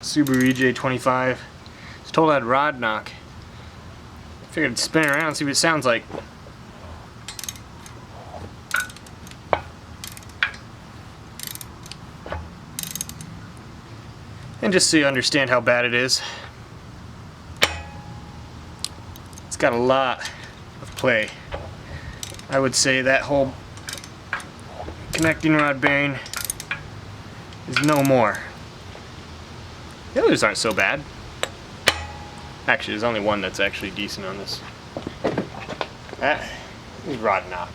Subaru EJ25. It's told I had rod knock. Figured I'd spin it around and see what it sounds like. And just so you understand how bad it is, it's got a lot of play. I would say that whole connecting rod bearing is no more. The others aren't so bad. Actually, there's only one that's actually decent on this. That is rod knock.